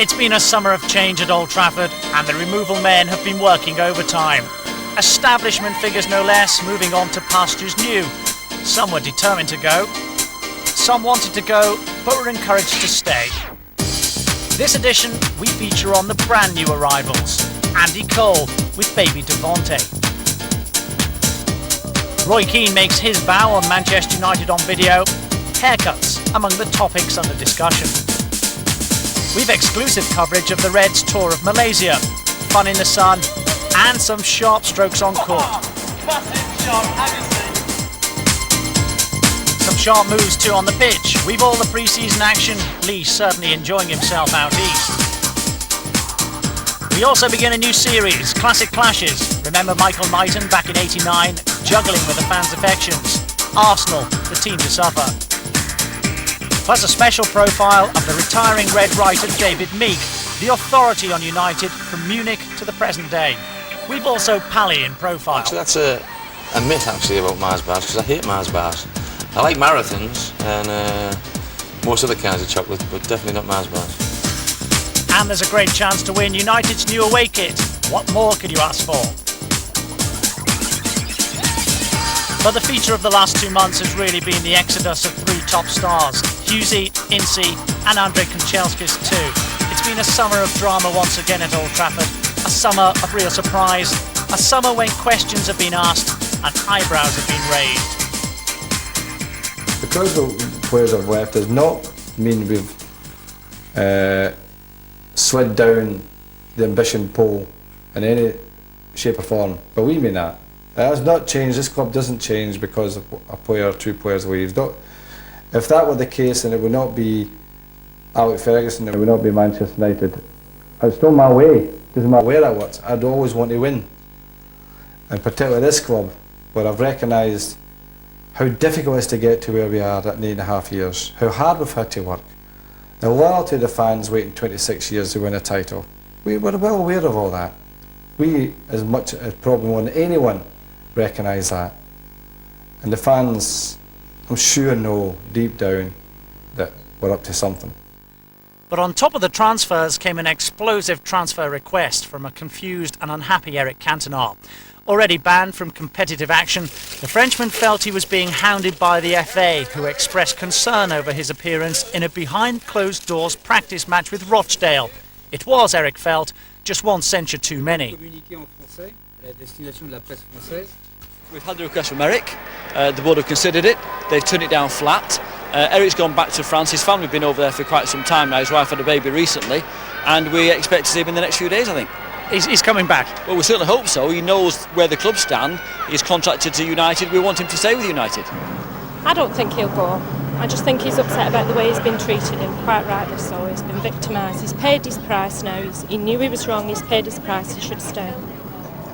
It's been a summer of change at Old Trafford, and the removal men have been working overtime. Establishment figures no less, moving on to pastures new. Some were determined to go, some wanted to go, but were encouraged to stay. This edition, we feature on the brand new arrivals. Andy Cole with baby Devonte. Roy Keane makes his bow on Manchester United on video. Haircuts among the topics under discussion. We've exclusive coverage of the Reds' tour of Malaysia, fun in the sun, and some sharp strokes on court. Some sharp moves too on the pitch. We've all the pre-season action. Lee certainly enjoying himself out east. We also begin a new series, Classic Clashes. Remember Michael Knighton back in '89, juggling with the fans' affections. Arsenal, the team to suffer. Plus a special profile of the retiring Red writer David Meek, the authority on United from Munich to the present day. We've also Pally in profile. Actually, that's a myth actually about Mars bars, because I hate Mars bars. I like marathons and most other kinds of chocolate, but definitely not Mars bars. And there's a great chance to win United's new away kit. What more could you ask for? But the feature of the last 2 months has really been the exodus of 3 top stars, Hughes, Ince and Kanchelskis too. It's been a summer of drama once again at Old Trafford, a summer of real surprise, a summer when questions have been asked and eyebrows have been raised. Because the players have left does not mean we've slid down the ambition pole in any shape or form, but we mean that. It has not changed. This club doesn't change because of a player or 2 players leaves. If that were the case, then it would not be Alex Ferguson, it would not be Manchester United. It's still my way. Doesn't matter where I was. I'd always want to win. And particularly this club, where I've recognised how difficult it is to get to where we are at 8.5 years, how hard we've had to work. The loyalty of the fans waiting 26 years to win a title. We were well aware of all that. We, as much as probably more than anyone, recognise that. And the fans, I'm sure, know deep down that we're up to something. But on top of the transfers came an explosive transfer request from a confused and unhappy Eric Cantona. Already banned from competitive action, the Frenchman felt he was being hounded by the FA, who expressed concern over his appearance in a behind-closed-doors practice match with Rochdale. It was, Eric felt, just one censure too many. We've had the request from Eric, the board have considered it, they've turned it down flat. Eric's gone back to France, his family have been over there for quite some time now, his wife had a baby recently, and we expect to see him in the next few days, I think. He's coming back? Well, we certainly hope so. He knows where the club stand. He's contracted to United. We want him to stay with United. I don't think he'll go. I just think he's upset about the way he's been treated, and quite rightly so. He's been victimised. He's paid his price now. He knew he was wrong. He's paid his price. He should stay.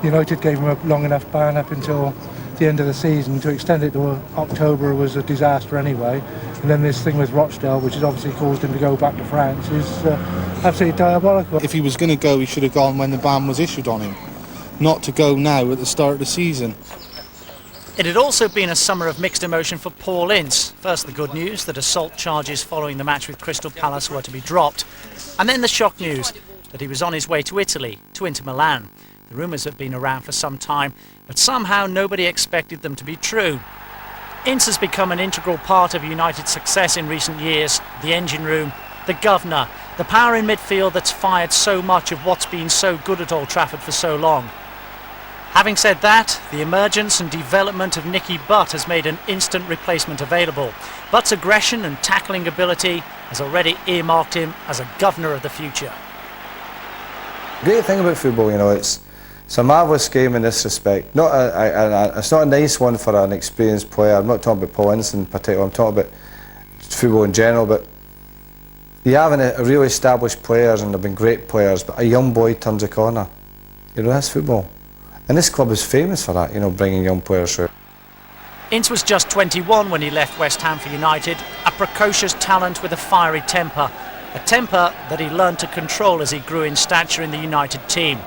United gave him a long enough ban up until the end of the season. To extend it to October was a disaster anyway. And then this thing with Rochdale, which has obviously caused him to go back to France, is absolutely diabolical. If he was going to go, he should have gone when the ban was issued on him, not to go now at the start of the season. It had also been a summer of mixed emotion for Paul Ince. First the good news that assault charges following the match with Crystal Palace were to be dropped. And then the shock news that he was on his way to Italy, to Inter Milan. The rumours have been around for some time, but somehow nobody expected them to be true. Ince has become an integral part of United's success in recent years. The engine room, the governor, the power in midfield that's fired so much of what's been so good at Old Trafford for so long. Having said that, the emergence and development of Nicky Butt has made an instant replacement available. Butt's aggression and tackling ability has already earmarked him as a governor of the future. The great thing about football, it's a marvellous game in this respect. It's not a nice one for an experienced player. I'm not talking about Paul Ince in particular, I'm talking about football in general, but you have a really established players, and they've been great players, but a young boy turns a corner. That's football. And this club is famous for that, bringing young players through. Ince was just 21 when he left West Ham for United, a precocious talent with a fiery temper, a temper that he learned to control as he grew in stature in the United team.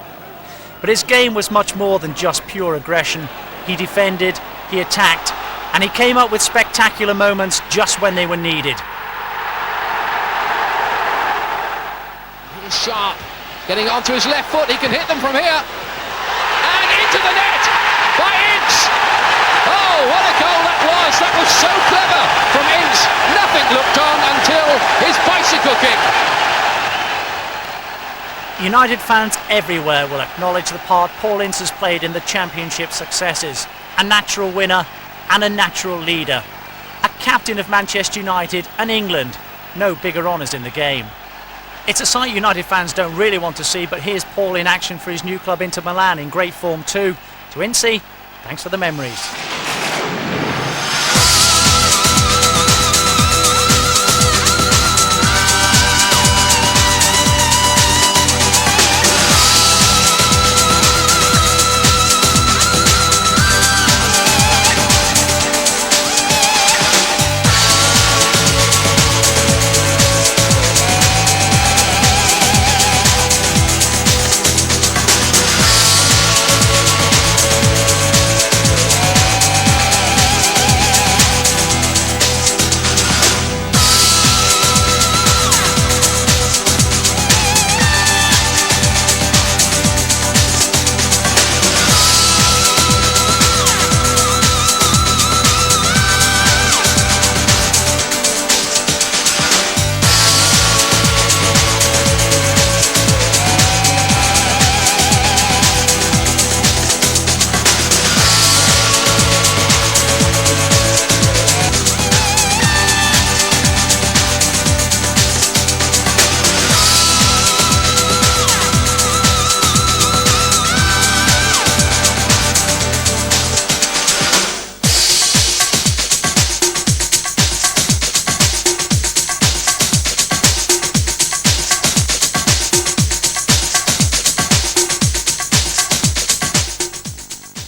But his game was much more than just pure aggression. He defended, he attacked, and he came up with spectacular moments just when they were needed. Sharp getting onto his left foot. He can hit them from here. And into the net by Ince. Oh, what a goal that was. That was so clever from Ince. Nothing looked on until his bicycle kick. United fans everywhere will acknowledge the part Paul Ince has played in the Championship successes. A natural winner and a natural leader. A captain of Manchester United and England. No bigger honours in the game. It's a sight United fans don't really want to see, but here's Paul in action for his new club Inter Milan in great form too. To Ince, thanks for the memories.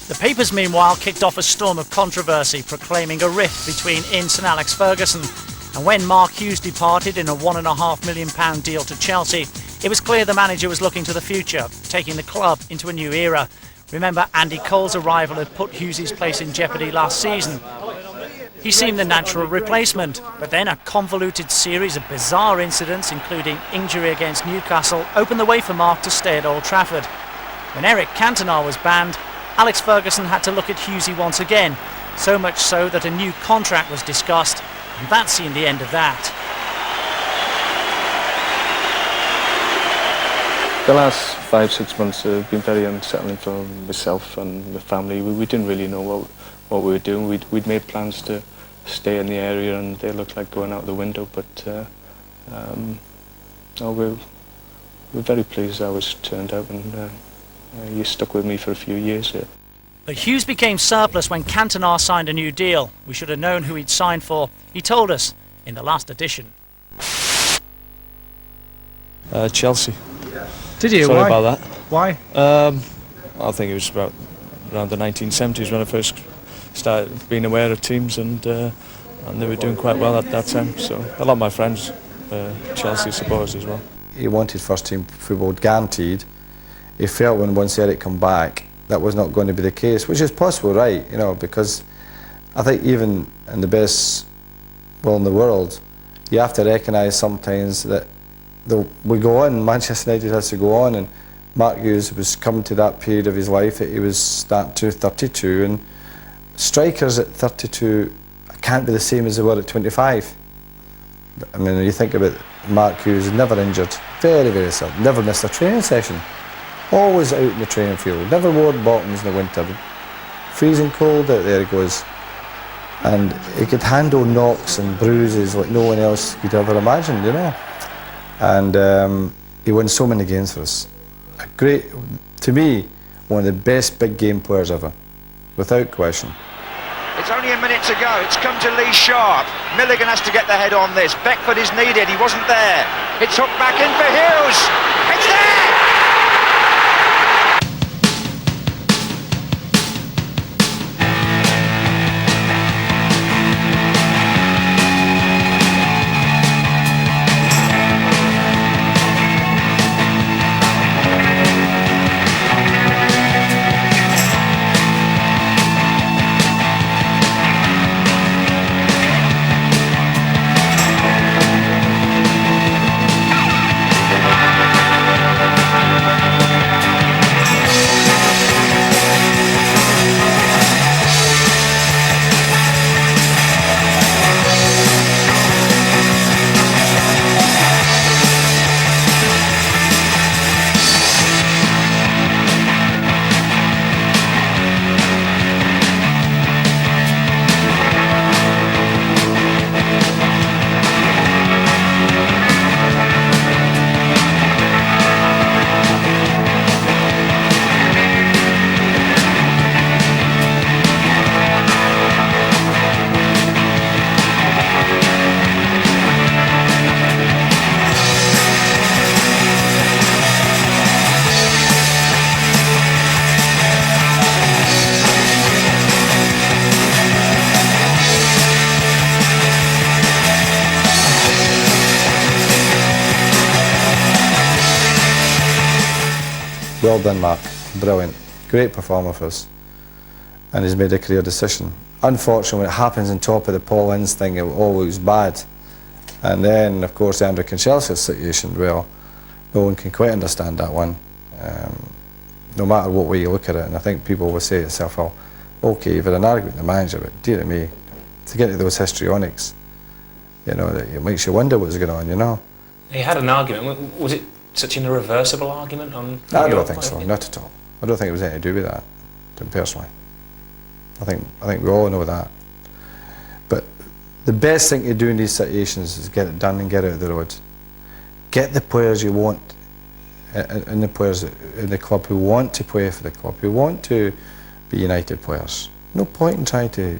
The papers, meanwhile, kicked off a storm of controversy, proclaiming a rift between Ince and Alex Ferguson. And when Mark Hughes departed in a £1.5 million deal to Chelsea, it was clear the manager was looking to the future, taking the club into a new era. Remember, Andy Cole's arrival had put Hughes' place in jeopardy last season. He seemed the natural replacement, but then a convoluted series of bizarre incidents, including injury against Newcastle, opened the way for Mark to stay at Old Trafford. When Eric Cantona was banned, Alex Ferguson had to look at Hughes once again, so much so that a new contract was discussed, and that seemed the end of that. The last 5-6 months have been very unsettling for myself and the family. We didn't really know what we were doing. We'd made plans to stay in the area and they looked like going out the window, but no, we're very pleased how it's turned out, and you stuck with me for a few years here. But Hughes became surplus when Cantona signed a new deal. We should have known who he'd signed for. He told us in the last edition. Chelsea. Did you? Sorry Why? about that. Why? I think it was around the 1970s when I first started being aware of teams, and they were doing quite well at that time. So a lot of my friends Chelsea supporters as well. He wanted first team football guaranteed. He felt when once Eric come back that was not going to be the case, which is possible, right? You know, because I think even in the best world in the world, you have to recognise sometimes that we go on. Manchester United has to go on, and Mark Hughes was coming to that period of his life that he was starting to 32, and strikers at 32 can't be the same as they were at 25. I mean, you think about Mark Hughes, never injured, very, very sad, never missed a training session, always out in the training field, never wore bottoms in the winter, freezing cold out there he goes, and he could handle knocks and bruises like no one else could ever imagine, you know. And he won so many games for us. A great, to me, one of the best big game players ever, without question. It's only a minute to go. It's come to Lee Sharp. Milligan has to get the head on this. Beckford is needed. He wasn't there. It's hooked back in for Hughes. It's there! Well done, Mark. Brilliant. Great performer for us. And he's made a career decision. Unfortunately, when it happens on top of the Paul Ince thing, it always bad. And then, of course, the Andrew Kanchelskis situation, well, no one can quite understand that one, no matter what way you look at it. And I think people will say to themselves, well, okay, you've had an argument with the manager, but dear me, to get to those histrionics, you know, it makes you wonder what's going on, you know. He had an argument. Was it such an irreversible argument on... I don't think so, not at all. I don't think it was anything to do with that, personally. I think we all know that. But the best thing to do in these situations is get it done and get out of the road. Get the players you want, and the players in the club who want to play for the club, who want to be United players. No point in trying to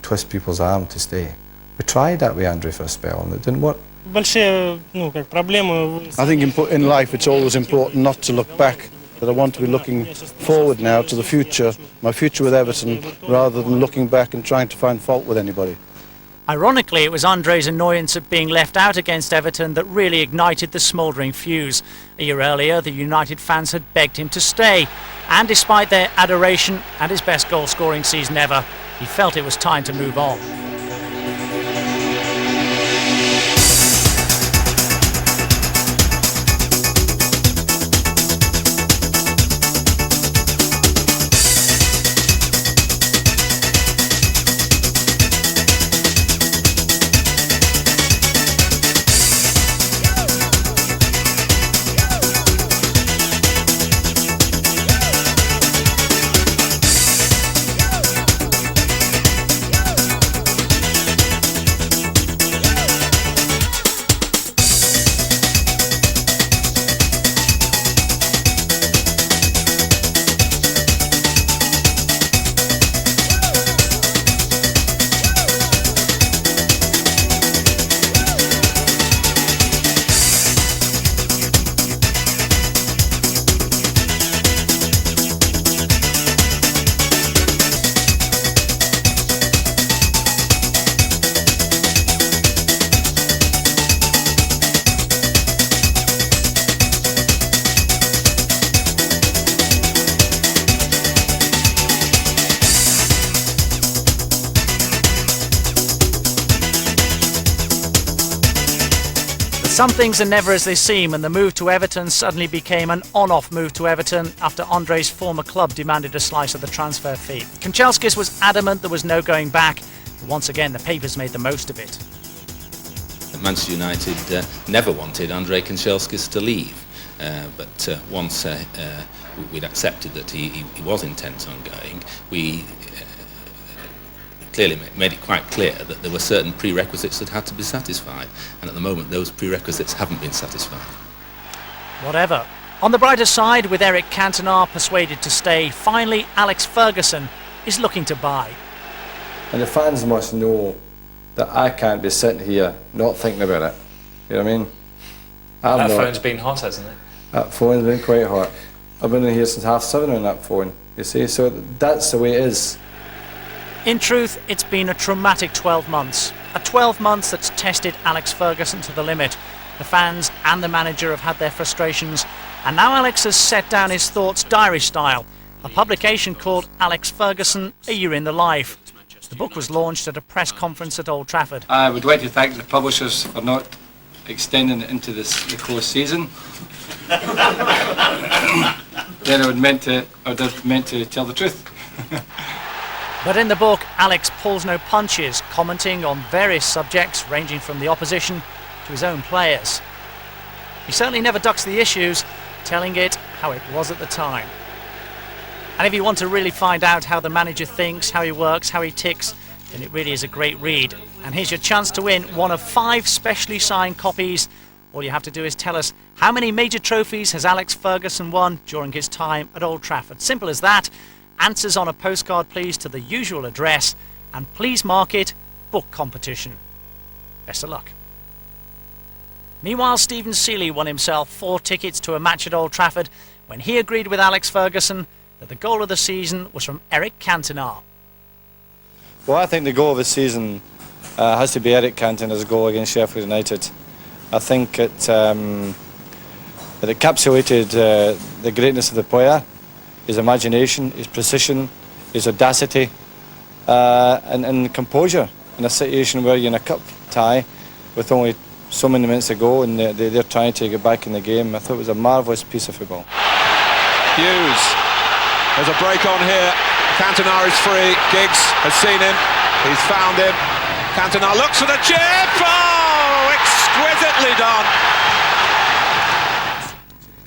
twist people's arm to stay. We tried that with Andre for a spell and it didn't work. I think in life it's always important not to look back, but I want to be looking forward now to the future, my future with Everton, rather than looking back and trying to find fault with anybody. Ironically, it was Andre's annoyance at being left out against Everton that really ignited the smouldering fuse. A year earlier, the United fans had begged him to stay, and despite their adoration and his best goal-scoring season ever, he felt it was time to move on. Some things are never as they seem, and the move to Everton suddenly became an on-off move to Everton after Andre's former club demanded a slice of the transfer fee. Kanchelskis was adamant there was no going back. Once again, the papers made the most of it. Manchester United never wanted Andre Kanchelskis to leave, but once we'd accepted that he was intent on going, we clearly made it quite clear that there were certain prerequisites that had to be satisfied, and at the moment those prerequisites haven't been satisfied. Whatever. On the brighter side, with Eric Cantona persuaded to stay, finally Alex Ferguson is looking to buy. And the fans must know that I can't be sitting here not thinking about it. You know what I mean? That phone's been hot, hasn't it? That phone's been quite hot. I've been in here since 7:30 on that phone, you see, so that's the way it is. In truth, it's been a traumatic 12 months. A 12 months that's tested Alex Ferguson to the limit. The fans and the manager have had their frustrations, and now Alex has set down his thoughts diary style. A publication called Alex Ferguson, A Year in the Life. The book was launched at a press conference at Old Trafford. I would like to thank the publishers for not extending it into the close season. Then I would have meant to tell the truth. But in the book, Alex pulls no punches, commenting on various subjects ranging from the opposition to his own players. He certainly never ducks the issues, telling it how it was at the time. And if you want to really find out how the manager thinks, how he works, how he ticks, then it really is a great read. And here's your chance to win one of 5 specially signed copies. All you have to do is tell us how many major trophies has Alex Ferguson won during his time at Old Trafford. Simple as that. Answers on a postcard, please, to the usual address, and please mark it book competition. Best of luck. Meanwhile, Stephen Seeley won himself 4 tickets to a match at Old Trafford when he agreed with Alex Ferguson that the goal of the season was from Eric Cantona. Well, I think the goal of the season has to be Eric Cantona's goal against Sheffield United. I think it It encapsulated the greatness of the player, his imagination, his precision, his audacity, and composure in a situation where you're in a cup tie with only so many minutes to go and they're trying to get back in the game. I thought it was a marvellous piece of football. Hughes, there's a break on here. Cantona is free. Giggs has seen him. He's found him. Cantona looks for the chip. Oh, exquisitely done.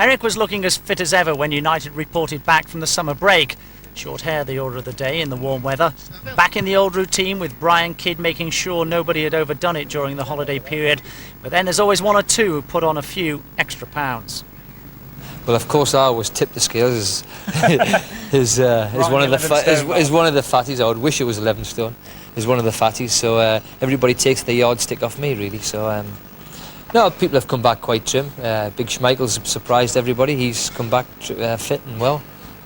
Eric was looking as fit as ever when United reported back from the summer break. Short hair the order of the day in the warm weather. Back in the old routine with Brian Kidd making sure nobody had overdone it during the holiday period. But then there's always one or two who put on a few extra pounds. Well, of course, I always tip the scales is one of the fatties. I would wish it was 11 stone. Is one of the fatties. So everybody takes the yardstick off me, really. So no, people have come back quite trim. Big Schmeichel's surprised everybody. He's come back fit and well,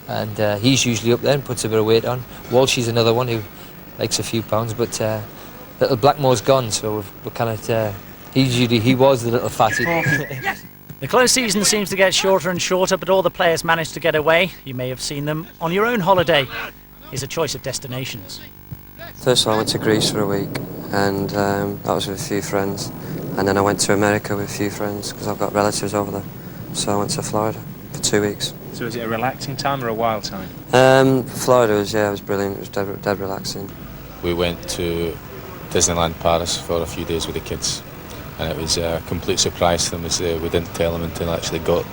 and he's usually up there and puts a bit of weight on. Walsh is another one who likes a few pounds, but little Blackmore's gone, so we're kind of. He was the little fatty. The close season seems to get shorter and shorter, but all the players manage to get away. You may have seen them on your own holiday. Here's a choice of destinations. First of all, I went to Greece for a week, and that was with a few friends. And then I went to America with a few friends because I've got relatives over there. So I went to Florida for 2 weeks. So was it a relaxing time or a wild time? Florida was brilliant. It was dead relaxing. We went to Disneyland Paris for a few days with the kids. And it was a complete surprise to them as we didn't tell them until I actually got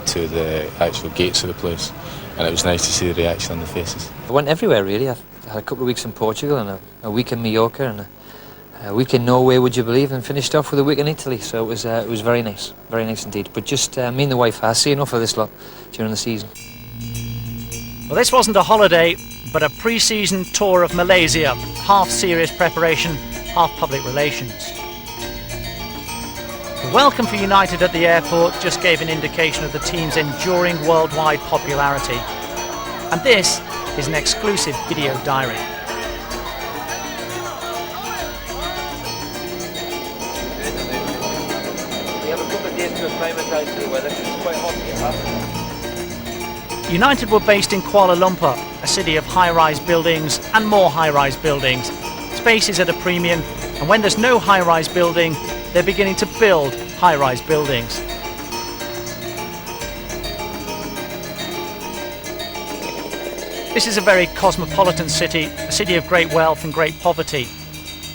to the actual gates of the place, and it was nice to see the reaction on the faces. I went everywhere really. I had a couple of weeks in Portugal and a week in Mallorca and a week in Norway, would you believe, and finished off with a week in Italy. So it was very nice indeed. But just me and the wife, I see enough of this lot during the season. Well, this wasn't a holiday, but a pre-season tour of Malaysia, half serious preparation, half public relations. The welcome for United at the airport just gave an indication of the team's enduring worldwide popularity. And this is an exclusive video diary. We have a couple of days to acclimatise to the weather because it's quite hot here. United were based in Kuala Lumpur, a city of high-rise buildings and more high-rise buildings. Space is at a premium, and when there's no high-rise building, they're beginning to build high-rise buildings. This is a very cosmopolitan city, a city of great wealth and great poverty.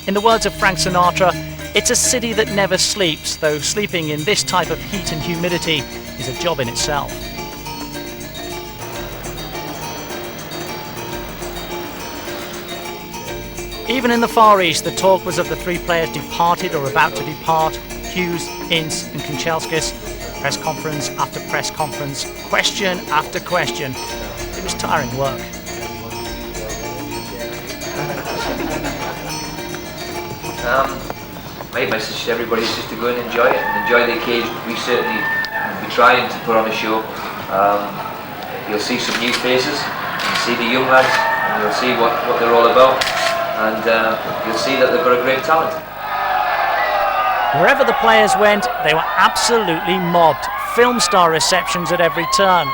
In the words of Frank Sinatra, it's a city that never sleeps, though sleeping in this type of heat and humidity is a job in itself. Even in the Far East, the talk was of the three players departed or about to depart: Hughes, Ince and Kanchelskis. Press conference after press conference, question after question. It was tiring work. My message to everybody is just to go and enjoy it and enjoy the occasion. We certainly be trying to put on a show. You'll see some new faces, you'll see the young lads, and you'll see what they're all about. And you'll see that they've got a great talent. Wherever the players went, they were absolutely mobbed. Film star receptions at every turn.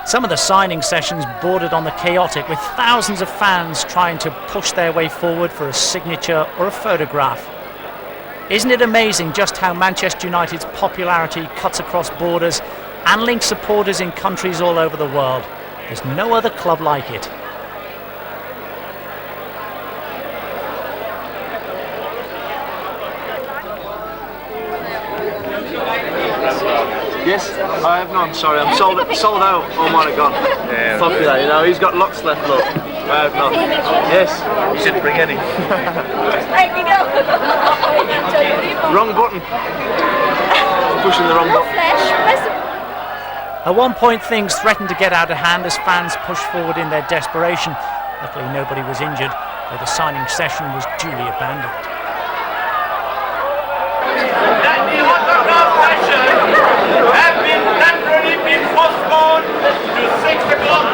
Some of the signing sessions bordered on the chaotic, with thousands of fans trying to push their way forward for a signature or a photograph. Isn't it amazing just how Manchester United's popularity cuts across borders and links supporters in countries all over the world? There's no other club like it. Yes, I have none, sorry, I'm sold out. Oh my god. Yeah, fuck you that, you know, he's got lots left, look. I have none. Yes, you shouldn't bring any. Wrong button. Pushing the wrong button. At one point things threatened to get out of hand as fans pushed forward in their desperation. Luckily nobody was injured, though the signing session was duly abandoned. Have been temporarily been postponed to 6 o'clock.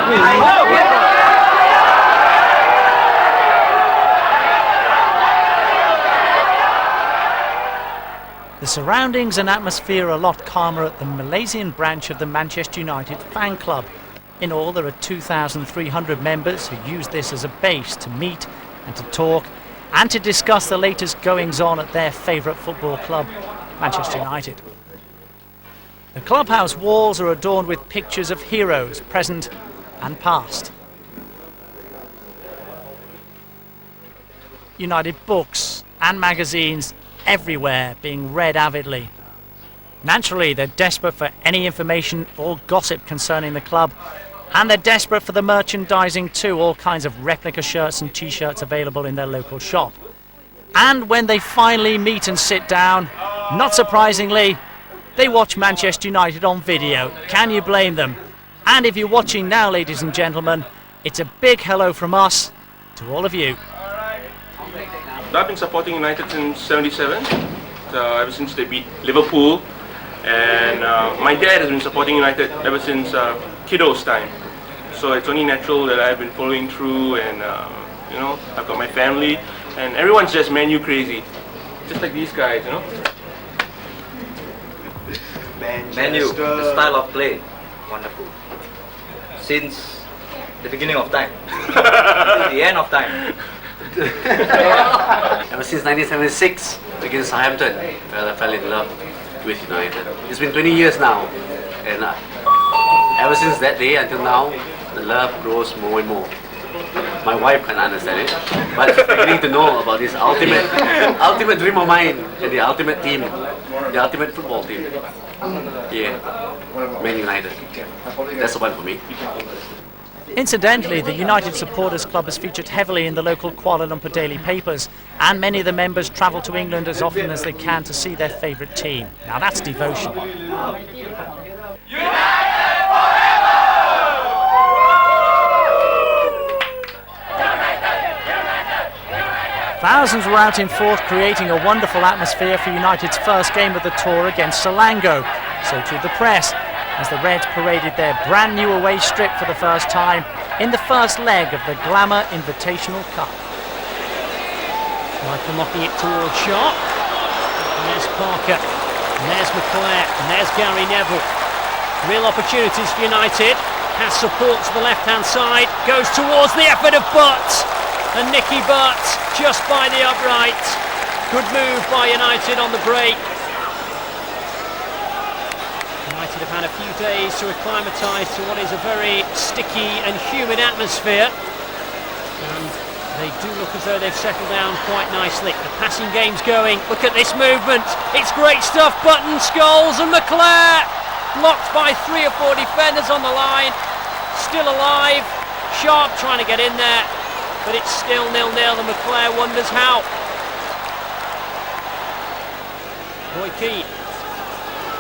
The surroundings and atmosphere are a lot calmer at the Malaysian branch of the Manchester United fan club. In all, there are 2,300 members who use this as a base to meet and to talk and to discuss the latest goings-on at their favourite football club, Manchester United. The clubhouse walls are adorned with pictures of heroes, present and past. United books and magazines everywhere being read avidly. Naturally, they're desperate for any information or gossip concerning the club, and they're desperate for the merchandising too, all kinds of replica shirts and t-shirts available in their local shop. And when they finally meet and sit down, not surprisingly, they watch Manchester United on video. Can you blame them? And if you're watching now, ladies and gentlemen, it's a big hello from us to all of you. I've been supporting United since '77, ever since they beat Liverpool, and my dad has been supporting United ever since kiddo's time. So it's only natural that I've been following through, and you know, I've got my family, and everyone's just Man U crazy, just like these guys, you know. Man U, the style of play, wonderful. Since the beginning of time, the end of time. Ever since 1976 against Southampton, I fell in love with United. It's been 20 years now, and ever since that day until now, the love grows more and more. My wife can't understand it, but beginning to know about this ultimate dream of mine, and the ultimate team, the ultimate football team. Yeah, Man United. That's the one for me. Incidentally, the United Supporters Club is featured heavily in the local Kuala Lumpur daily papers, and many of the members travel to England as often as they can to see their favourite team. Now that's devotion. Thousands were out in force, creating a wonderful atmosphere for United's first game of the tour against Selangor. So too the press, as the Reds paraded their brand new away strip for the first time in the first leg of the Glamour Invitational Cup. Michael knocking it towards Sharp. And there's Parker. And there's McClare. And there's Gary Neville. Real opportunities for United. Has support to the left-hand side. Goes towards the effort of Butt. And Nicky Butt just by the upright. Good move by United on the break. United have had a few days to acclimatise to what is a very sticky and humid atmosphere, and they do look as though they've settled down quite nicely. The passing game's going. Look at this movement. It's great stuff. Button, Scholes and McClare blocked by 3 or 4 defenders on the line. Still alive. Sharp trying to get in there, but it's still 0-0 and McClare wonders how. Roy Keane.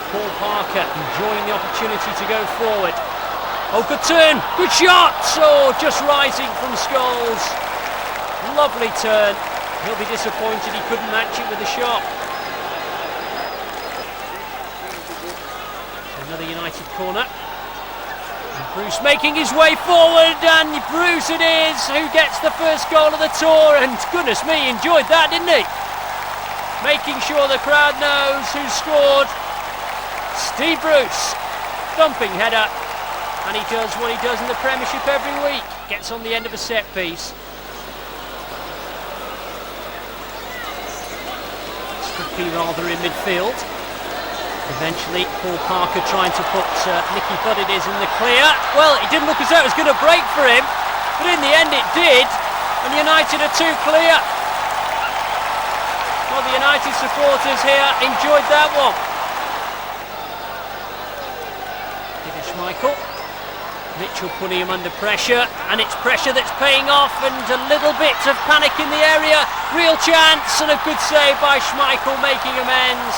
Paul Parker enjoying the opportunity to go forward. Oh, good turn, good shot! Oh, just rising from Scholes. Lovely turn. He'll be disappointed he couldn't match it with a shot. Another United corner. And Bruce making his way forward, and Bruce it is who gets the first goal of the tour, and goodness me, enjoyed that, didn't he? Making sure the crowd knows who scored. Steve Bruce, thumping header, and he does what he does in the Premiership every week, gets on the end of a set piece. Strippy rather in midfield. Eventually Paul Parker trying to put Nicky Butt it is in the clear. Well, it didn't look as though it was going to break for him, but in the end it did, and United are 2 clear. Well, the United supporters here enjoyed that one. Michael. Mitchell putting him under pressure, and it's pressure that's paying off, and a little bit of panic in the area. Real chance, and a good save by Schmeichel making amends.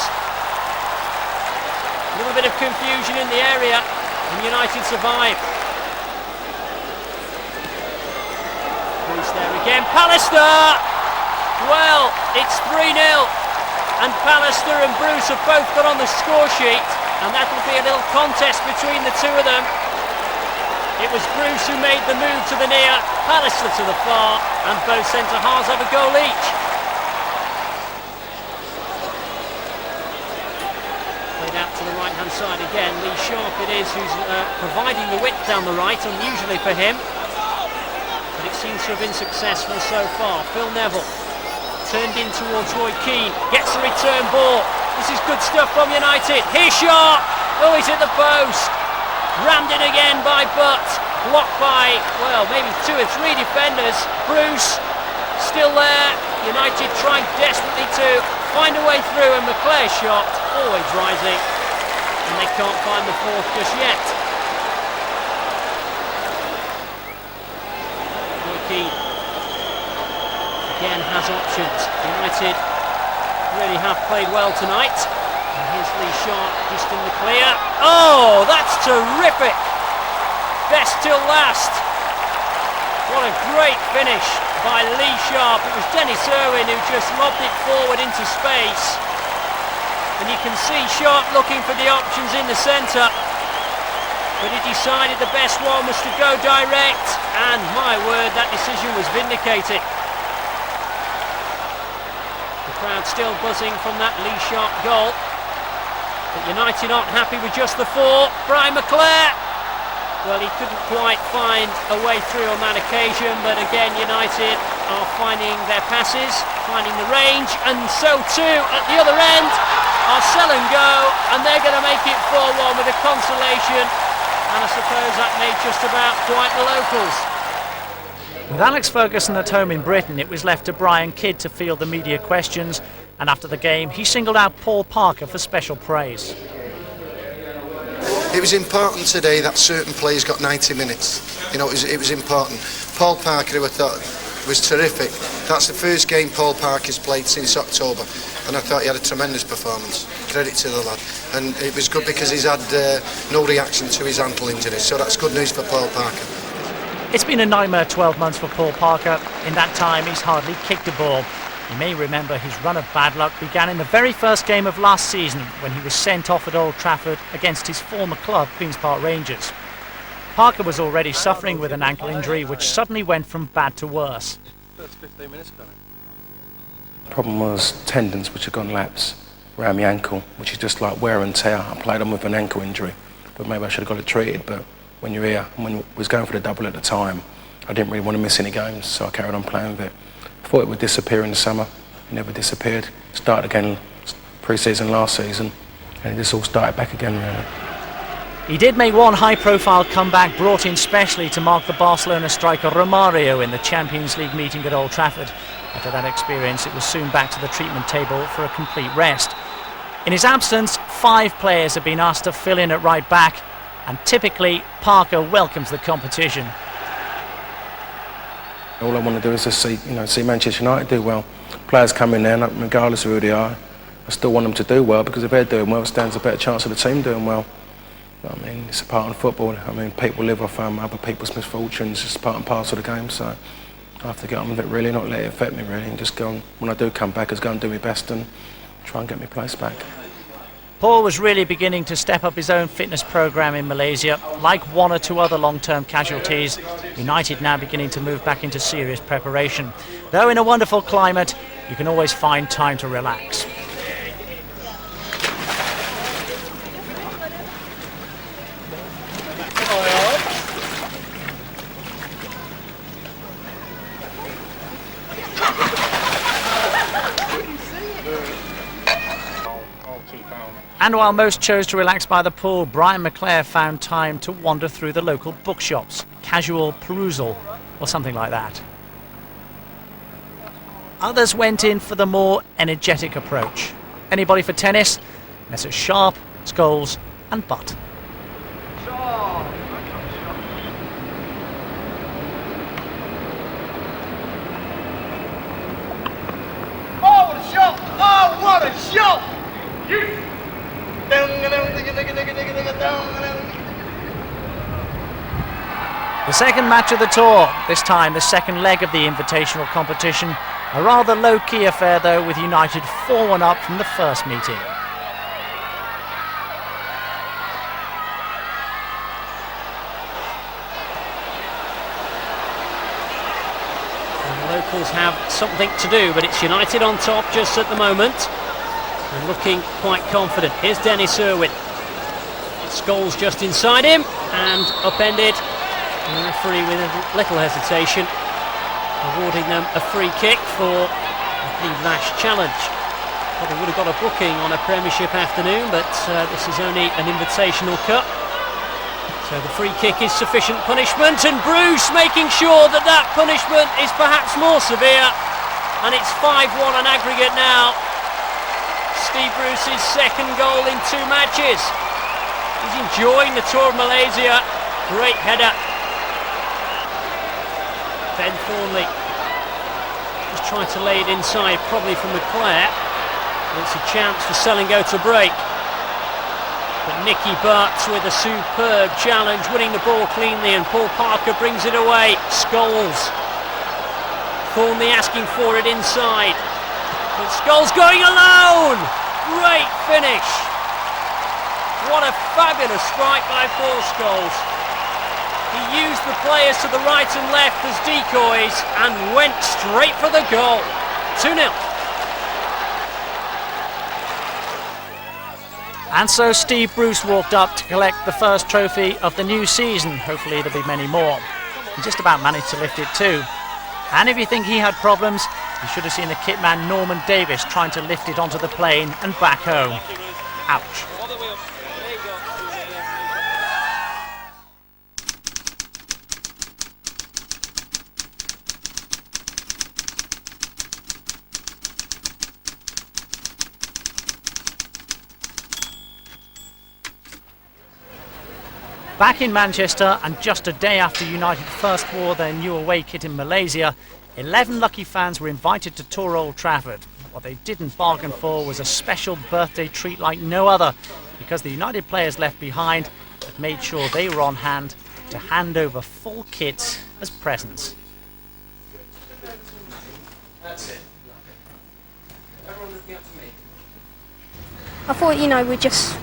A little bit of confusion in the area, and United survive. Bruce there again. Pallister! Well, it's 3-0, and Pallister and Bruce have both got on the score sheet. And that'll be a little contest between the two of them. It was Bruce who made the move to the near, Pallister to the far, and both centre halves have a goal each. right-hand side again. Lee Sharp it is who's providing the width down the right, unusually for him. But it seems to have been successful so far. Phil Neville turned in towards Roy Keane, gets the return ball. This is good stuff from United. Here's Sharp. Oh, he's hit the post. Rammed in again by Butt. Blocked by, well, maybe 2 or 3 defenders. Bruce still there. United trying desperately to find a way through, and McClare's shot always rising, and they can't find the fourth just yet. Roy Keane again has options. United really have played well tonight. And here's Lee Sharp just in the clear. Oh, that's terrific! Best till last. What a great finish by Lee Sharp. It was Dennis Irwin who just lobbed it forward into space. And you can see Sharp looking for the options in the centre. But he decided the best one was to go direct. And my word, that decision was vindicated. The crowd still buzzing from that Lee Sharp goal. But United aren't happy with just the 4. Brian McClare. Well, he couldn't quite find a way through on that occasion, but again United are finding their passes, finding the range, and so too at the other end are Sell and Go, and they're going to make it 4-1 with a consolation, and I suppose that made just about quite the locals. With Alex Ferguson at home in Britain, it was left to Brian Kidd to field the media questions, and after the game he singled out Paul Parker for special praise. It was important today that certain players got 90 minutes. You know, it was important. Paul Parker, who I thought was terrific. That's the first game Paul Parker's played since October, and I thought he had a tremendous performance. Credit to the lad. And it was good because he's had no reaction to his ankle injury, so that's good news for Paul Parker. It's been a nightmare 12 months for Paul Parker. In that time, he's hardly kicked a ball. You may remember his run of bad luck began in the very first game of last season when he was sent off at Old Trafford against his former club, Queen's Park Rangers. Parker was already suffering with an ankle injury which suddenly went from bad to worse. First 15 minutes gone. The problem was tendons which had gone lapse around my ankle, which is just like wear and tear. I played on with an ankle injury, but maybe I should have got it treated. But when you're here, and when I was going for the double at the time, I didn't really want to miss any games, so I carried on playing with it. I thought it would disappear in the summer. It never disappeared. Started again pre-season last season, and it just all started back again really. He did make one high-profile comeback brought in specially to mark the Barcelona striker Romario in the Champions League meeting at Old Trafford. After that experience, it was soon back to the treatment table for a complete rest. In his absence, 5 players have been asked to fill in at right back, and typically Parker welcomes the competition. All I want to do is just see Manchester United do well. Players come in there, regardless of who they are, I still want them to do well, because if they're doing well, it stands a better chance of the team doing well. I mean, it's a part of football. I mean, people live off other people's misfortunes. It's part and parcel of the game, so I have to get on with it really, not let it affect me really, and just go on, when I do come back, just go and do my best and try and get my place back. Paul was really beginning to step up his own fitness programme in Malaysia. Like 1 or 2 other long-term casualties, United now beginning to move back into serious preparation. Though in a wonderful climate, you can always find time to relax. And while most chose to relax by the pool, Brian McClare found time to wander through the local bookshops, casual perusal, or something like that. Others went in for the more energetic approach. Anybody for tennis? Messrs Sharp, Scholes and Butt. Oh, what a shot! Oh, what a shot! Yes! The second match of the tour, this time the second leg of the Invitational competition. A rather low-key affair though, with United 4-1 up from the first meeting. The locals have something to do, but it's United on top just at the moment. And looking quite confident. Here's Dennis Irwin. Scholes just inside him and upended. And the referee with a little hesitation awarding them a free kick for the Lash challenge. Probably would have got a booking on a Premiership afternoon, but this is only an Invitational Cup. So the free kick is sufficient punishment, and Bruce making sure that that punishment is perhaps more severe. And it's 5-1 on aggregate now. Steve Bruce's second goal in 2 matches. He's enjoying the tour of Malaysia. Great header. Ben Thornley just trying to lay it inside, probably from McClare. It's a chance for Sellingo to break. But Nicky Butts with a superb challenge, winning the ball cleanly, and Paul Parker brings it away. Scholes. Thornley asking for it inside. But Scholes going alone! Great finish! What a fabulous strike by Paul Scholes. He used the players to the right and left as decoys and went straight for the goal. 2-0. And so Steve Bruce walked up to collect the first trophy of the new season. Hopefully there'll be many more. He just about managed to lift it too. And if you think he had problems, you should have seen the kitman Norman Davis trying to lift it onto the plane and back home. Ouch. Back in Manchester, and just a day after United first wore their new away kit in Malaysia, 11 lucky fans were invited to tour Old Trafford. What they didn't bargain for was a special birthday treat like no other, because the United players left behind had made sure they were on hand to hand over full kits as presents. That's it. Everyone looking up to me. I thought, we'd just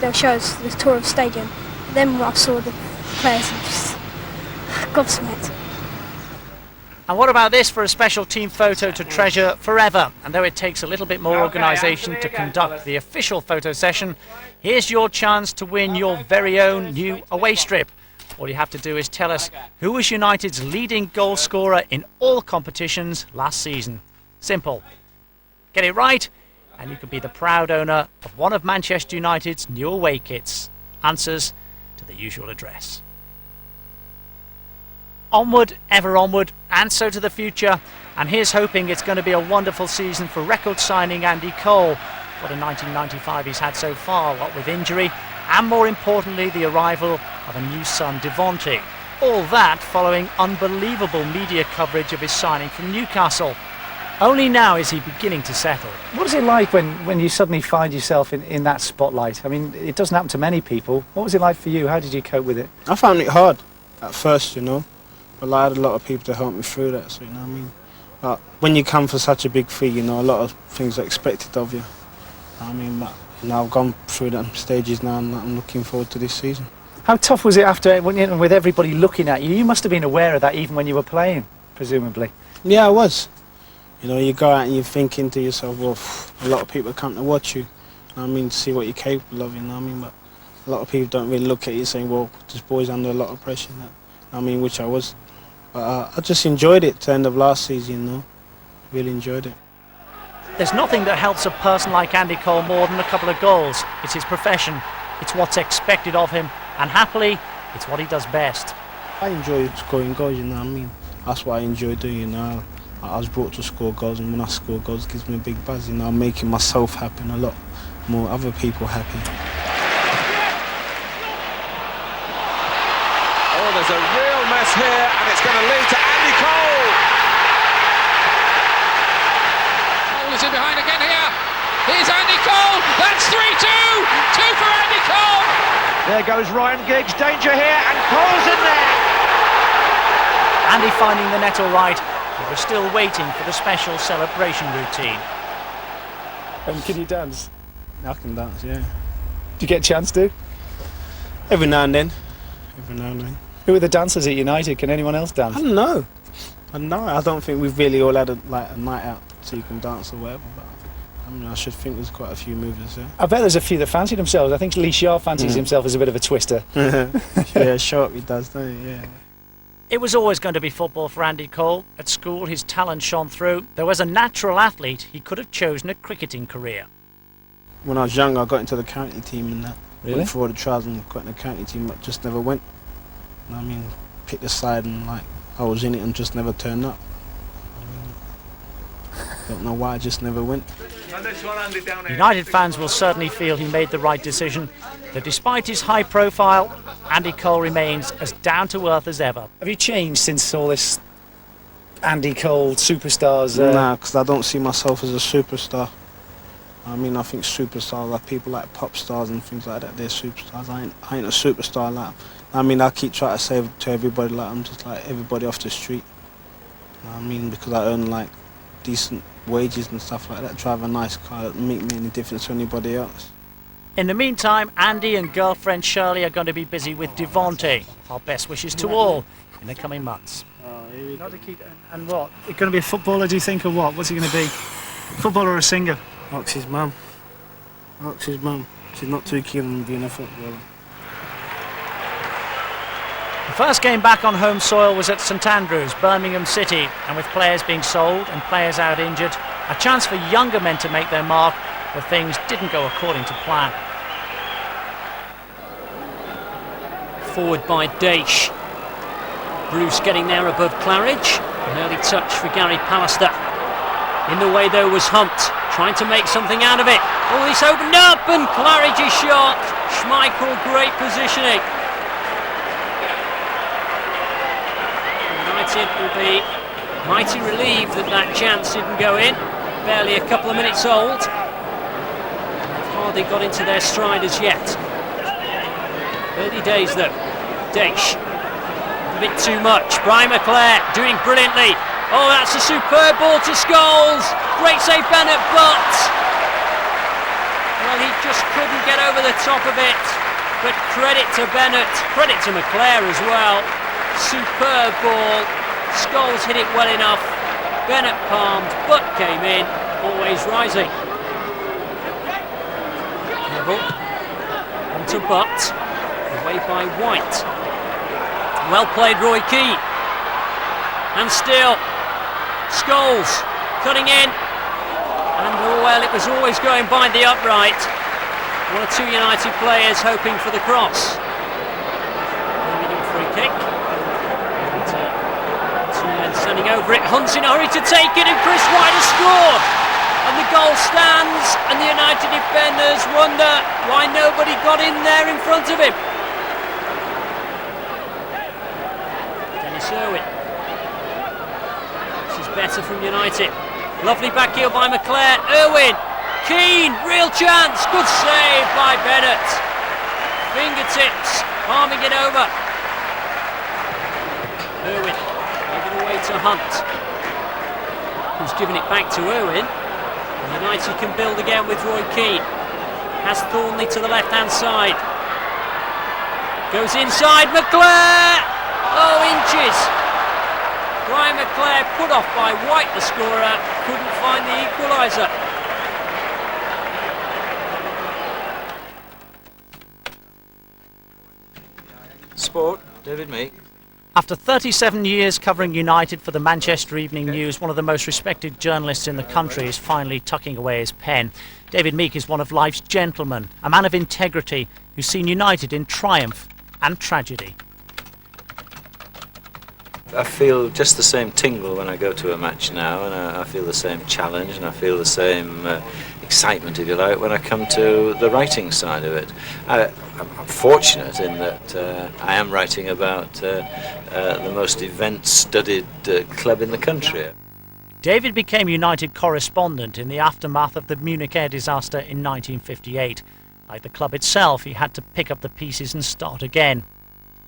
they'll show us the tour of the stadium. Then I saw the players and just gobsmacked. And what about this for a special team photo to treasure forever? And though it takes a little bit more organisation to conduct the official photo session, here's your chance to win your very own new away strip. All you have to do is tell us who was United's leading goal scorer in all competitions last season. Simple. Get it right, and you could be the proud owner of one of Manchester United's new away kits. Answers to the usual address. Onward, ever onward, and so to the future. And here's hoping it's going to be a wonderful season for record signing Andy Cole. What a 1995 he's had so far, what with injury, and more importantly the arrival of a new son, Devonte. All that following unbelievable media coverage of his signing from Newcastle. Only now is he beginning to settle. What is it like when you suddenly find yourself in that spotlight? I mean, it doesn't happen to many people. What was it like for you? How did you cope with it? I found it hard at first, but I had a lot of people to help me through that, so But when you come for such a big fee, a lot of things are expected of you. But I've gone through them stages now, and I'm looking forward to this season. How tough was it after, with everybody looking at you? You must have been aware of that even when you were playing, presumably. Yeah, I was. You go out and you're thinking to yourself, well, a lot of people come to watch you, to see what you're capable of, But a lot of people don't really look at you saying, well, this boy's under a lot of pressure, which I was. But I just enjoyed it to the end of last season, Really enjoyed it. There's nothing that helps a person like Andy Cole more than a couple of goals. It's his profession, it's what's expected of him, and happily, it's what he does best. I enjoy scoring goals, That's what I enjoy doing, I was brought to score goals, and when I score goals, it gives me a big buzz. I'm making myself happy and a lot more other people happy. Oh, there's a real mess here, and it's going to lead to Andy Cole. Cole is in behind again here. Here's Andy Cole. That's 3-2. 2 for Andy Cole. There goes Ryan Giggs. Danger here, and Cole's in there. Andy finding the net all right. But we're still waiting for the special celebration routine. And can you dance? I can dance, yeah. Do you get a chance to? Every now and then. Who are the dancers at United? Can anyone else dance? I don't know. I don't think we've really all had a night out so you can dance or whatever. But mean, I should think there's quite a few movers there. I bet there's a few that fancy themselves. I think Lee Sharp fancies himself as a bit of a twister. Yeah, Sharp he does, don't he? Yeah. It was always going to be football for Andy Cole. At school, his talent shone through. Though as a natural athlete, he could have chosen a cricketing career. When I was younger, I got into the county team and that. Really? Went for all the trials and got in the county team, but just never went. I mean, picked a side and like I was in it and just never turned up. Don't know why, I just never went. United fans will certainly feel he made the right decision, that despite his high profile, Andy Cole remains as down-to-earth as ever. Have you changed since all this Andy Cole superstars? Nah, because I don't see myself as a superstar. I mean, I think superstars are people like pop stars and things like that. They're superstars. I ain't a superstar like. I mean, I keep trying to say to everybody like I'm just like everybody off the street. You know what I mean, because I earn like decent wages and stuff like that. Drive a nice car. It doesn't make me any difference to anybody else. In the meantime, Andy and girlfriend Shirley are going to be busy with Devonte. Our best wishes to all in the coming months. Not to keep, and what? Going to be a footballer, do you think, or what? What's he going to be? Footballer or a singer? Ask his mum. Ask his mum. She's not too keen on being a footballer. The first game back on home soil was at St Andrews, Birmingham City, and with players being sold and players out injured, a chance for younger men to make their mark, but things didn't go according to plan. Forward by Daesh. Bruce getting there above Claridge. An early touch for Gary Pallister. In the way though was Hunt, trying to make something out of it. Oh, it's opened up and Claridge's shot. Schmeichel, great positioning. United will be mighty relieved that that chance didn't go in. Barely a couple of minutes old. They've hardly got into their stride as yet. Early days though. Daesh. A bit too much. Brian McClare doing brilliantly. Oh, that's a superb ball to Scholes. Great save Bennett, but well, he just couldn't get over the top of it. But credit to Bennett, credit to McClare as well. Superb ball. Scholes hit it well enough. Bennett palmed, but came in. Always rising. Neville onto Butt. Away by White. Well played, Roy Keane. And still, Scholes cutting in. And oh well, it was always going by the upright. One or two United players hoping for the cross. Free kick. And, two men standing over it. Hunt's in a hurry to take it, and Chris White has scored. And the goal stands, and the United defenders wonder why nobody got in there in front of him. Dennis Irwin. This is better from United. Lovely back heel by McClare. Irwin. Keane. Real chance. Good save by Bennett. Fingertips. Palming it over. Irwin. Gave it away to Hunt. Who's given it back to Irwin. United can build again with Roy Keane. Has Thornley to the left-hand side. Goes inside, McClare! Oh, inches! Brian McClare put off by White, the scorer. Couldn't find the equaliser. Sport, David Meek. After 37 years covering United for the Manchester Evening News, one of the most respected journalists in the country is finally tucking away his pen. David Meek is one of life's gentlemen, a man of integrity who's seen United in triumph and tragedy. I feel just the same tingle when I go to a match now, and I feel the same challenge, and I feel the same excitement, if you like, when I come to the writing side of it. I'm fortunate in that I am writing about the most event-studied club in the country. David became United correspondent in the aftermath of the Munich air disaster in 1958. Like the club itself, he had to pick up the pieces and start again.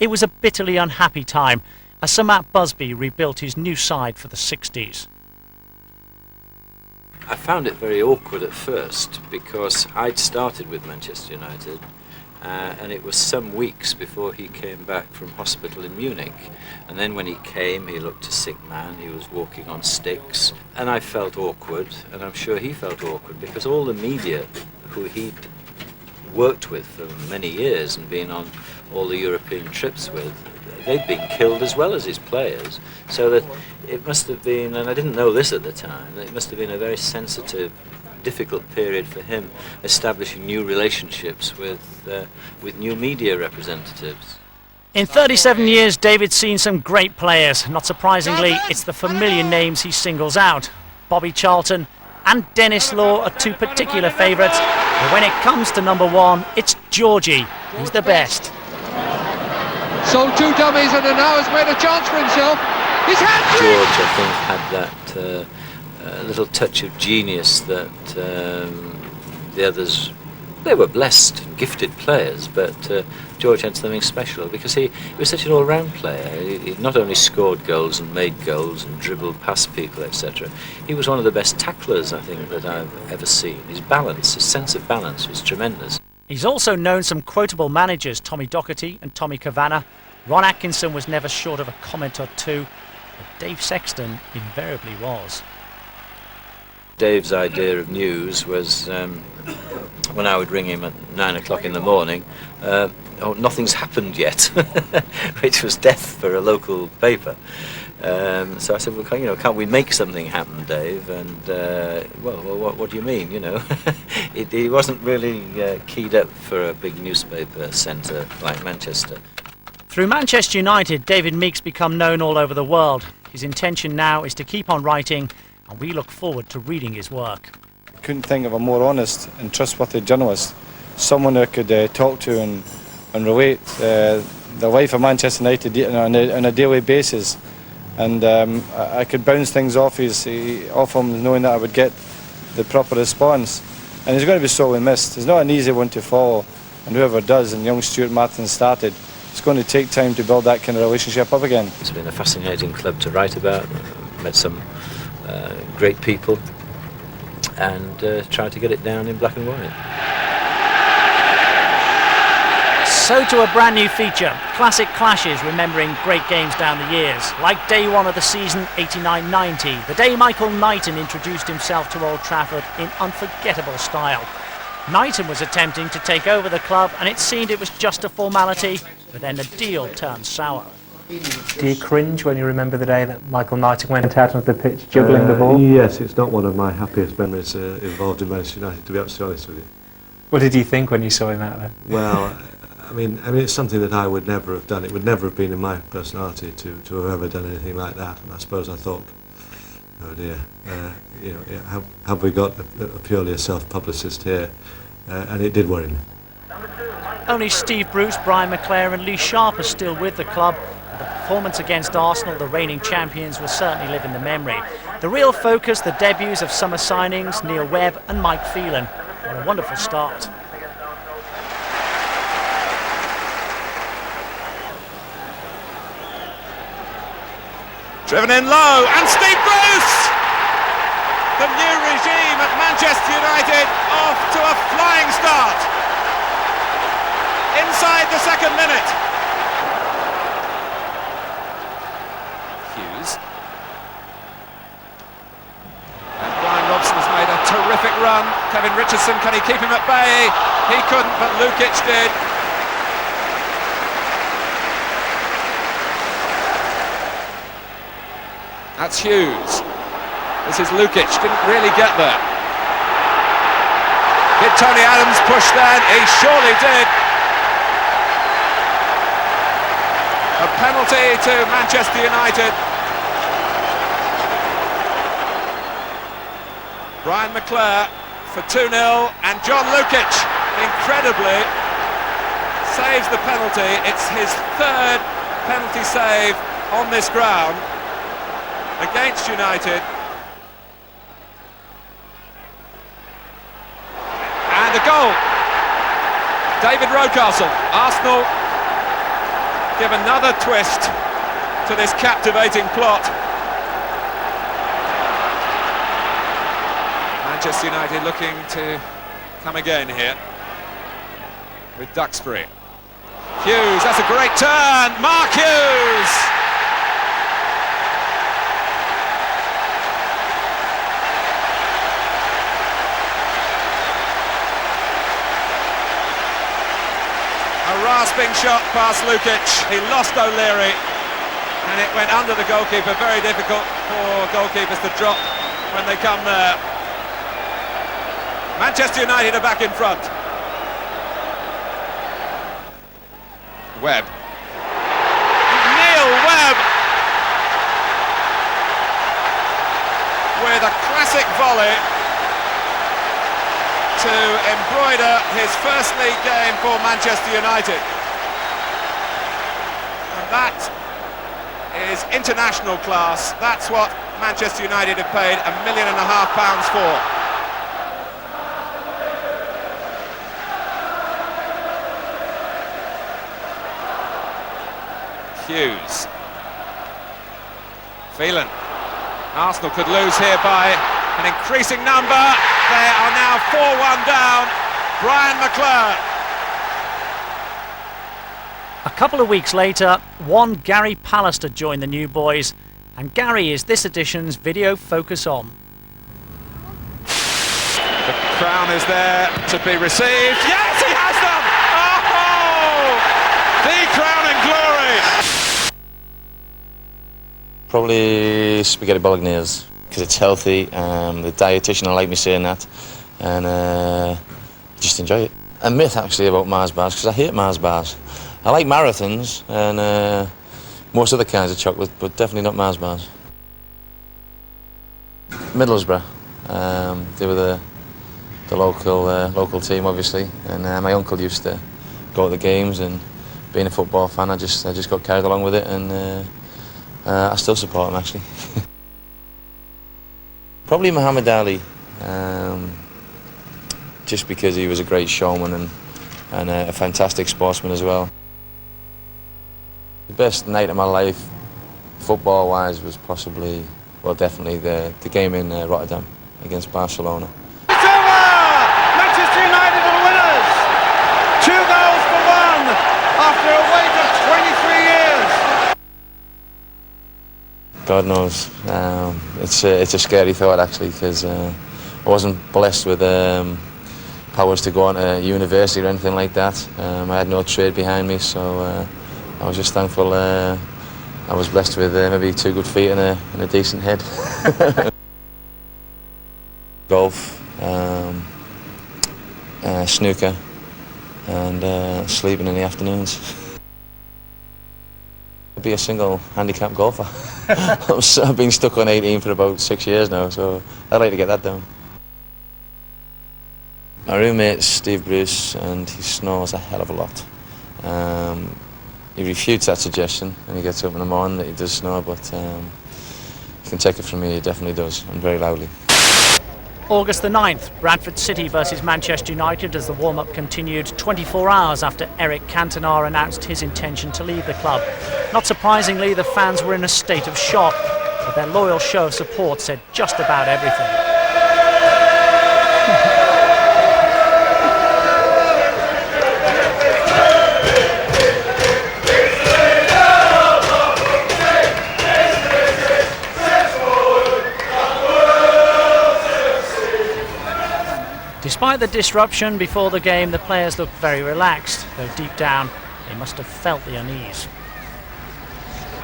It was a bitterly unhappy time as Sir Matt Busby rebuilt his new side for the 60s. I found it very awkward at first because I'd started with Manchester United and it was some weeks before he came back from hospital in Munich. And then when he came, he looked a sick man. He was walking on sticks, and I felt awkward, and I'm sure he felt awkward, because all the media who he'd worked with for many years and been on all the European trips with, they'd been killed as well as his players. So that it must have been, and I didn't know this at the time, it must have been a very sensitive, difficult period for him, establishing new relationships with new media representatives. In 37 years, David's seen some great players. Not surprisingly, it's the familiar names he singles out. Bobby Charlton and Dennis Law are two particular favourites, but when it comes to number one, it's Georgie who's the best. So 2 dummies, and now has made a chance for himself. His hat-trick! George, I think, had that little touch of genius that the others, they were blessed and gifted players, but George had something special because he was such an all-round player. He not only scored goals and made goals and dribbled past people, etc. He was one of the best tacklers, I think, that I've ever seen. His balance, his sense of balance was tremendous. He's also known some quotable managers, Tommy Docherty and Tommy Kavanagh. Ron Atkinson was never short of a comment or two, but Dave Sexton invariably was. Dave's idea of news was when I would ring him at 9 o'clock in the morning, nothing's happened yet, which was death for a local paper. So I said, well, can't we make something happen, Dave? And what do you mean? He wasn't really keyed up for a big newspaper centre like Manchester. Through Manchester United, David Meek's become known all over the world. His intention now is to keep on writing, and we look forward to reading his work. I couldn't think of a more honest and trustworthy journalist, someone who could talk to and relate the life of Manchester United on a daily basis. And I could bounce things off him knowing that I would get the proper response. And he's going to be sorely missed. He's not an easy one to follow, and whoever does, and young Stuart Martin started, it's going to take time to build that kind of relationship up again. It's been a fascinating club to write about. Met some great people and tried to get it down in black and white. So to a brand new feature, classic clashes remembering great games down the years, like day one of the season 89-90, the day Michael Knighton introduced himself to Old Trafford in unforgettable style. Knighton was attempting to take over the club, and it seemed it was just a formality, but then the deal turned sour. Do you cringe when you remember the day that Michael Knighton went out onto the pitch juggling the ball? Yes, it's not one of my happiest memories involved in Manchester United, to be absolutely honest with you. What did you think when you saw him out there? Well, I mean, it's something that I would never have done. It would never have been in my personality to have ever done anything like that. And I suppose I thought, oh dear, have we got purely a self-publicist here? And it did worry me. Only Steve Bruce, Brian McClare and Lee Sharp are still with the club. The performance against Arsenal, the reigning champions, will certainly live in the memory. The real focus, the debuts of summer signings, Neil Webb and Mike Phelan. What a wonderful start. Driven in low, and Steve Bruce! The new regime at Manchester United off to a flying start. Inside the second minute. Hughes. And Brian Robson's made a terrific run. Kevin Richardson, can he keep him at bay? He couldn't, but Lukic did. That's Hughes. This is Lukic, didn't really get there. Did Tony Adams push then? He surely did. A penalty to Manchester United. Brian McClare for 2-0, and John Lukic, incredibly, saves the penalty. It's his third penalty save on this ground against United. And a goal. David Rocastle. Arsenal give another twist to this captivating plot. Manchester United looking to come again here. with Duxbury. Hughes, that's a great turn. Mark Hughes! A rasping shot past Lukic. He lost O'Leary and it went under the goalkeeper. Very difficult for goalkeepers to drop when they come there. Manchester United are back in front. Webb. Neil Webb with a classic volley to embroider his first league game for Manchester United. And that is international class. That's what Manchester United have paid £1.5 million for. Hughes. Phelan. Arsenal could lose here by an increasing number. They are now 4-1 down. Brian McClure. A couple of weeks later, one Gary Pallister joined the new boys, and Gary is this edition's video focus on. The crown is there to be received. Yes, he has them! Oh! The crown and glory! Probably spaghetti bolognese, because it's healthy. The dietitian will like me saying that, and just enjoy it. A myth actually about Mars bars, because I hate Mars bars. I like marathons and most other kinds of chocolate, but definitely not Mars bars. Middlesbrough, they were the local team obviously, and my uncle used to go to the games, and being a football fan, I just got carried along with it, and I still support him actually. Probably Muhammad Ali, just because he was a great showman and a fantastic sportsman as well. The best night of my life, football-wise, was possibly, well, definitely the game in Rotterdam against Barcelona. It's over! Manchester United are winners! 2 goals for 1 after a wait of 23 years. God knows. It's a scary thought actually, because I wasn't blessed with powers to go on to university or anything like that. I had no trade behind me, so I was just thankful I was blessed with maybe 2 good feet and a decent head. Golf, snooker, and sleeping in the afternoons. I'd be a single handicap golfer. I've been stuck on 18 for about 6 years now, so I'd like to get that down. My roommate's Steve Bruce, and he snores a hell of a lot. He refutes that suggestion when he gets up in the morning that he does snore, but you can take it from me, he definitely does, and very loudly. August the 9th, Bradford City versus Manchester United as the warm-up continued 24 hours after Eric Cantona announced his intention to leave the club. Not surprisingly, the fans were in a state of shock, but their loyal show of support said just about everything. Despite the disruption before the game, the players looked very relaxed, though deep down they must have felt the unease.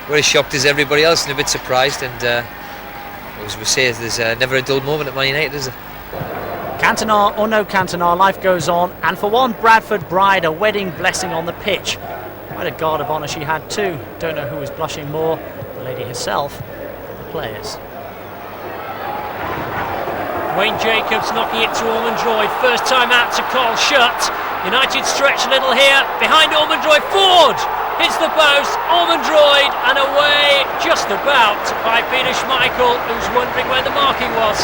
We're as shocked as everybody else and a bit surprised, and as we say, there's never a dull moment at Man United, is there? Cantona or no Cantona, life goes on, and for one Bradford bride, a wedding blessing on the pitch. Quite a guard of honour she had too. Don't know who was blushing more, the lady herself or the players. Wayne Jacobs knocking it to Ormondroyd, first time out to Carl Schutt. United stretch a little here, behind Ormondroyd, Ford hits the post, Ormondroyd, and away just about by Peter Schmeichel, who's wondering where the marking was.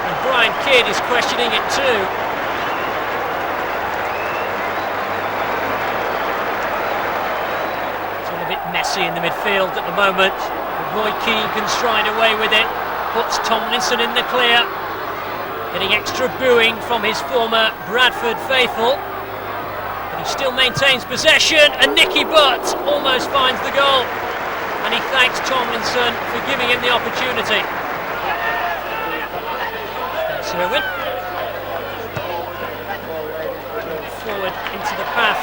And Brian Kidd is questioning it too. It's all a bit messy in the midfield at the moment, but Roy Keane can stride away with it. Puts Tomlinson in the clear, getting extra booing from his former Bradford faithful. He still maintains possession, and Nicky Butt almost finds the goal. And he thanks Tomlinson for giving him the opportunity. That's Irwin. Forward into the path,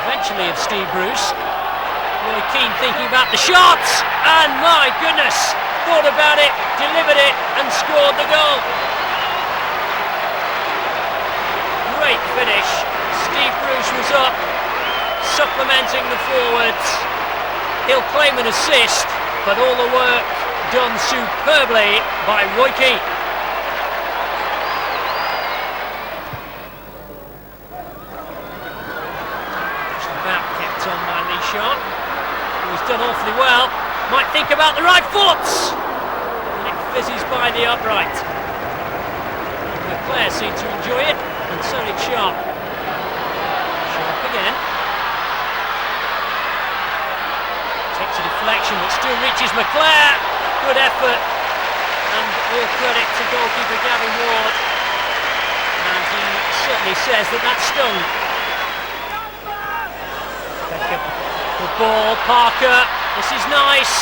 eventually, of Steve Bruce. Roy Keane thinking about the shots, and my goodness, thought about it, delivered it, and scored the goal. Great finish. Steve Bruce was up, supplementing the forwards. He'll claim an assist, but all the work done superbly by Roy Keane. Just about kept on by Lee Sharp, who's done awfully well. Might think about the right foot, and it fizzes by the upright. Leclerc seemed to enjoy it, and so did Sharp. Sharp again. Takes a deflection, but still reaches Leclerc. Good effort, and all credit to goalkeeper Gavin Ward. And he certainly says that that stung. Good ball, Parker. This is nice.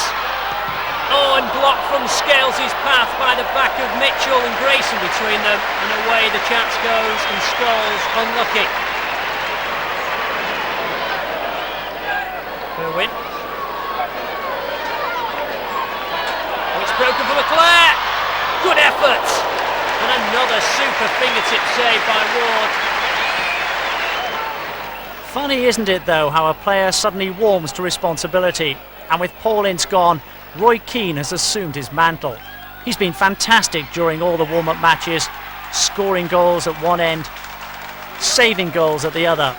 Oh, and blocked from Scales' path by the back of Mitchell and Grayson between them, and away the chance goes, and Scholes unlucky. Irwin. Oh, it's broken for Leclerc. Good effort, and another super fingertip save by Ward. Funny, isn't it, though, how a player suddenly warms to responsibility, and with Paul Ince gone, Roy Keane has assumed his mantle. He's been fantastic during all the warm-up matches, scoring goals at one end, saving goals at the other.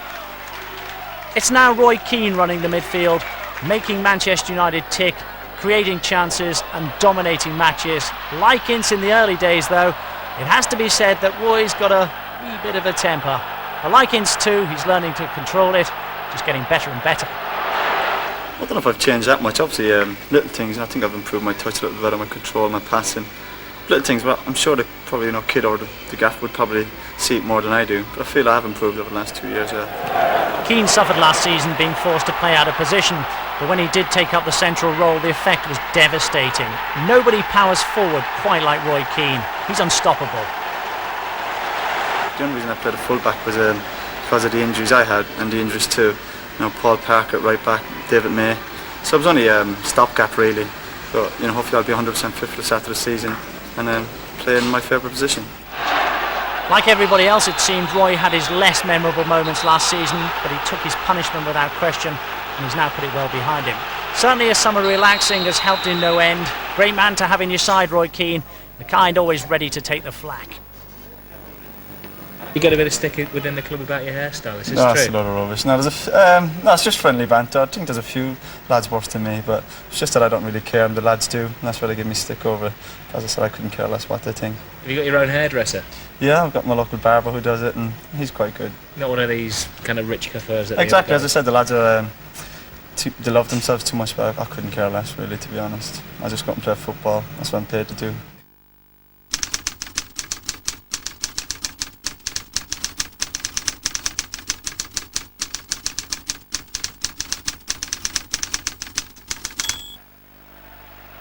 It's now Roy Keane running the midfield, making Manchester United tick, creating chances and dominating matches. Like Ince in the early days, though, it has to be said that Roy's got a wee bit of a temper. But like Ince too, he's learning to control it, just getting better and better. I don't know if I've changed that much. Obviously, little things. I think I've improved my touch a little bit, my control, my passing. Little things, but I'm sure the probably kid or the gaff would probably see it more than I do. But I feel I have improved over the last 2 years. Yeah. Keane suffered last season being forced to play out of position, but when he did take up the central role, the effect was devastating. Nobody powers forward quite like Roy Keane. He's unstoppable. The only reason I played a full-back was because of the injuries I had and the injuries too. Paul Parker at right back, David May. So it was only a stopgap really. But hopefully I'll be 100% fit for the start of the season and then play in my favourite position. Like everybody else, it seemed, Roy had his less memorable moments last season, but he took his punishment without question, and he's now put it well behind him. Certainly a summer relaxing has helped in no end. Great man to have in your side, Roy Keane, the kind always ready to take the flak. You got a bit of stick within the club about your hairstyle. This is no, true. That's a lot of rubbish. No, it's just friendly banter. I think there's a few lads worse than me, but it's just that I don't really care, and the lads do. And that's why they give me stick over. As I said, I couldn't care less what they think. Have you got your own hairdresser? Yeah, I've got my local barber who does it, and he's quite good. Not one of these kind of rich coiffeurs. Exactly. As I said, the lads are they love themselves too much, but I couldn't care less, really, to be honest. I just got and play football. That's what I'm paid to do.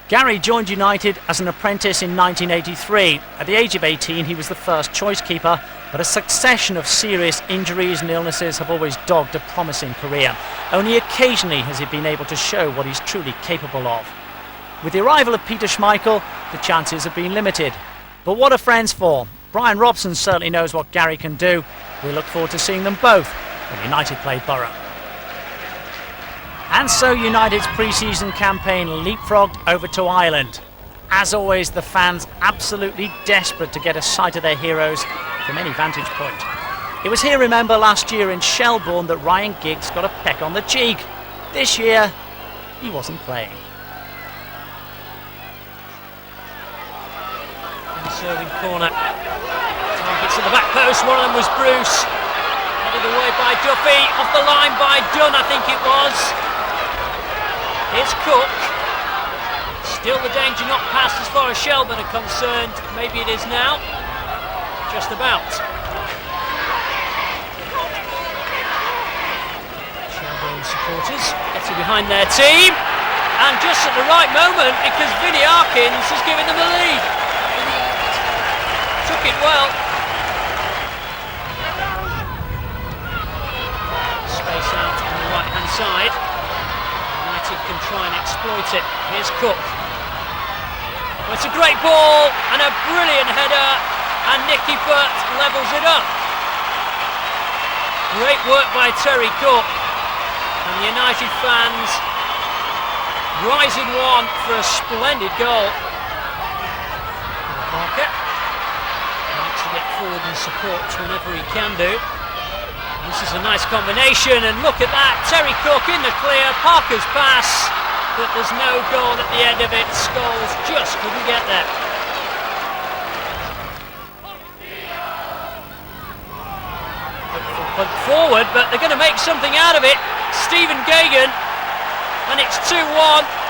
Gary joined United as an apprentice in 1983. At the age of 18, he was the first choice keeper, but a succession of serious injuries and illnesses have always dogged a promising career. Only occasionally has he been able to show what he's truly capable of. With the arrival of Peter Schmeichel, the chances have been limited. But what are friends for? Brian Robson certainly knows what Gary can do. We look forward to seeing them both when United play Borough. And so United's pre-season campaign leapfrogged over to Ireland. As always, the fans absolutely desperate to get a sight of their heroes from any vantage point. It was here, remember, last year in Shelbourne that Ryan Giggs got a peck on the cheek. This year, he wasn't playing. And serving corner. Targets at the back post, one of them was Bruce. Headed away by Duffy, off the line by Dunn, I think it was. Here's Cook. Still the danger not past as far as Shelbourne are concerned. Maybe it is now. Just about. behind their team, and just at the right moment because Vinnie Arkins has given them the lead. Took it well. Space out on the right hand side. United can try and exploit it. Here's Cook. Well, it's a great ball and a brilliant header, and Nicky Butt levels it up. Great work by Terry Cook, and the United fans rise in one for a splendid goal. Parker likes to get forward and supports whenever he can do. This is a nice combination, and look at that, Terry Cook in the clear, Parker's pass, but there's no goal at the end of it. Scholes just couldn't get there. Punt forward, but they're going to make something out of it. Stephen Gagan, and it's 2-1,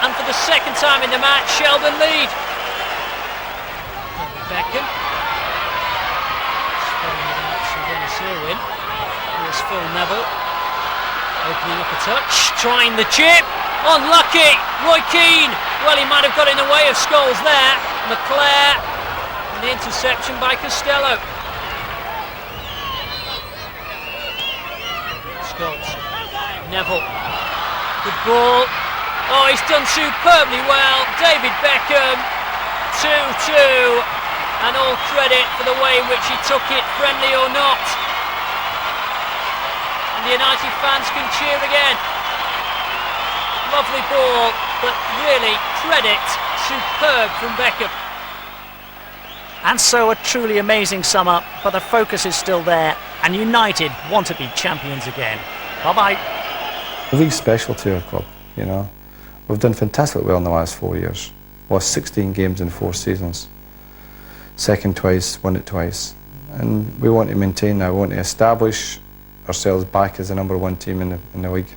and for the second time in the match, Shelbourne lead. Beckham spreading it out to Dennis Irwin. Here's Phil Neville opening up a touch, trying the chip, unlucky. Roy Keane, well, he might have got in the way of Scholes there. McClare, and the interception by Costello. Scholes, Neville, good ball. Oh, he's done superbly well. David Beckham, 2-2, and all credit for the way in which he took it, friendly or not. And the United fans can cheer again. Lovely ball, but really credit, superb from Beckham. And so a truly amazing sum up, but the focus is still there, and United want to be champions again. Bye-bye. The league's special to our club, you know. We've done fantastically well in the last 4 years. Lost 16 games in 4 seasons. Second twice, won it twice. And we want to maintain that. We want to establish ourselves back as the #1 team in the league.